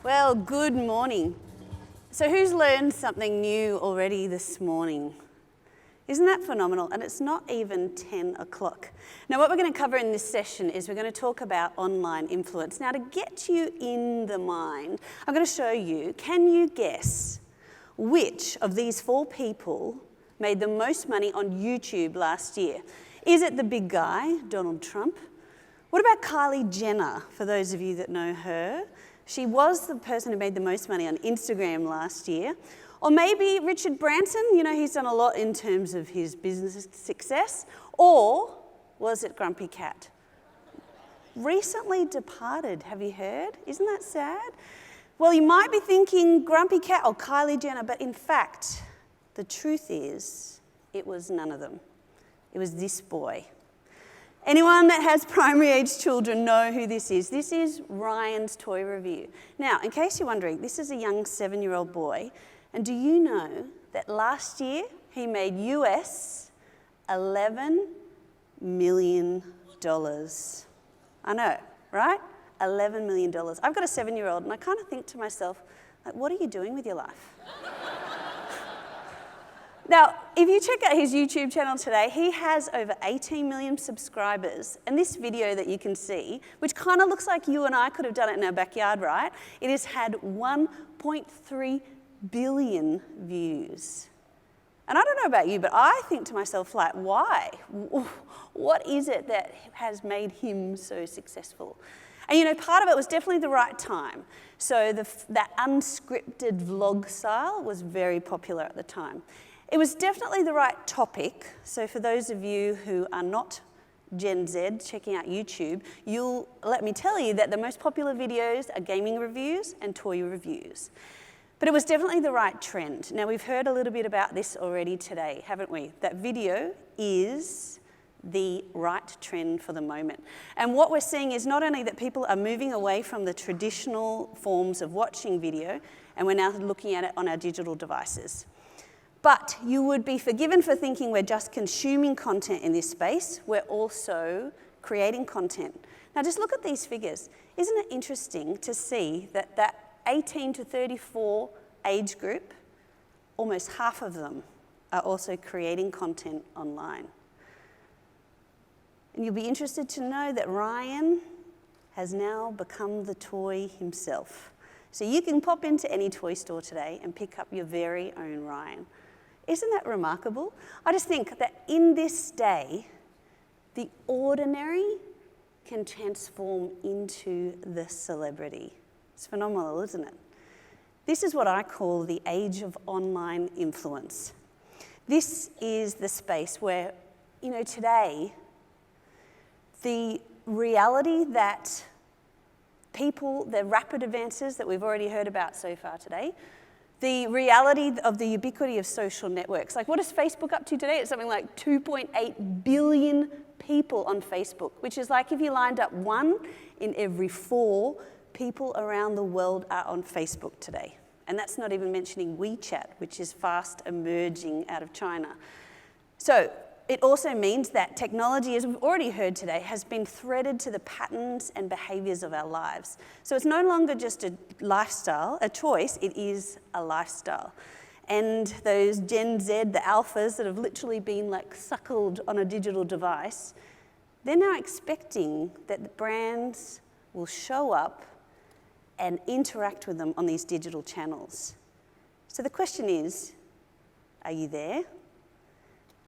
Well, good morning. So who's learned something new already this morning? Isn't that phenomenal? And it's not even 10 o'clock. Now, what we're going to cover in this session is we're going to talk about online influence. Now, to get you in the mind, I'm going to show you, can you guess which of these four people made the most money on YouTube last year? Is it the big guy, Donald Trump? What about Kylie Jenner, for those of you that know her? She was the person who made the most money on Instagram last year. Or maybe Richard Branson, you know, he's done a lot in terms of his business success. Or was it Grumpy Cat? Recently departed, have you heard? Isn't that sad? Well, you might be thinking Grumpy Cat or Kylie Jenner, but in fact, the truth is, it was none of them. It was this boy. Anyone that has primary age children know who this is. This is Ryan's toy review. Now, in case you're wondering, this is a young 7-year-old boy. And do you know that last year he made US $11 million? I know, right? $11 million. I've got a 7-year-old and I kind of think to myself, like, what are you doing with your life? Now, if you check out his YouTube channel today, he has over 18 million subscribers. And this video that you can see, which kind of looks like you and I could have done it in our backyard, right? It has had 1.3 billion views. And I don't know about you, but I think to myself, like, why? What is it that has made him so successful? And you know, part of it was definitely the right time. So that unscripted vlog style was very popular at the time. It was definitely the right topic. So for those of you who are not Gen Z checking out YouTube, let me tell you that the most popular videos are gaming reviews and toy reviews. But it was definitely the right trend. Now, we've heard a little bit about this already today, haven't we? That video is the right trend for the moment. And what we're seeing is not only that people are moving away from the traditional forms of watching video, and we're now looking at it on our digital devices. But you would be forgiven for thinking we're just consuming content in this space. We're also creating content. Now, just look at these figures. Isn't it interesting to see that 18 to 34 age group, almost half of them are also creating content online. And you'll be interested to know that Ryan has now become the toy himself. So you can pop into any toy store today and pick up your very own Ryan. Isn't that remarkable? I just think that in this day, the ordinary can transform into the celebrity. It's phenomenal, isn't it? This is what I call the age of online influence. This is the space where, you know, today, the reality that the rapid advances that we've already heard about so far today, the reality of the ubiquity of social networks. Like, what is Facebook up to today? It's something like 2.8 billion people on Facebook, which is like if you lined up 1 in every 4 people around the world are on Facebook today. And that's not even mentioning WeChat, which is fast emerging out of China. So it also means that technology, as we've already heard today, has been threaded to the patterns and behaviours of our lives. So it's no longer just a lifestyle, a choice, it is a lifestyle. And those Gen Z, the alphas that have literally been like suckled on a digital device, they're now expecting that the brands will show up and interact with them on these digital channels. So the question is, are you there?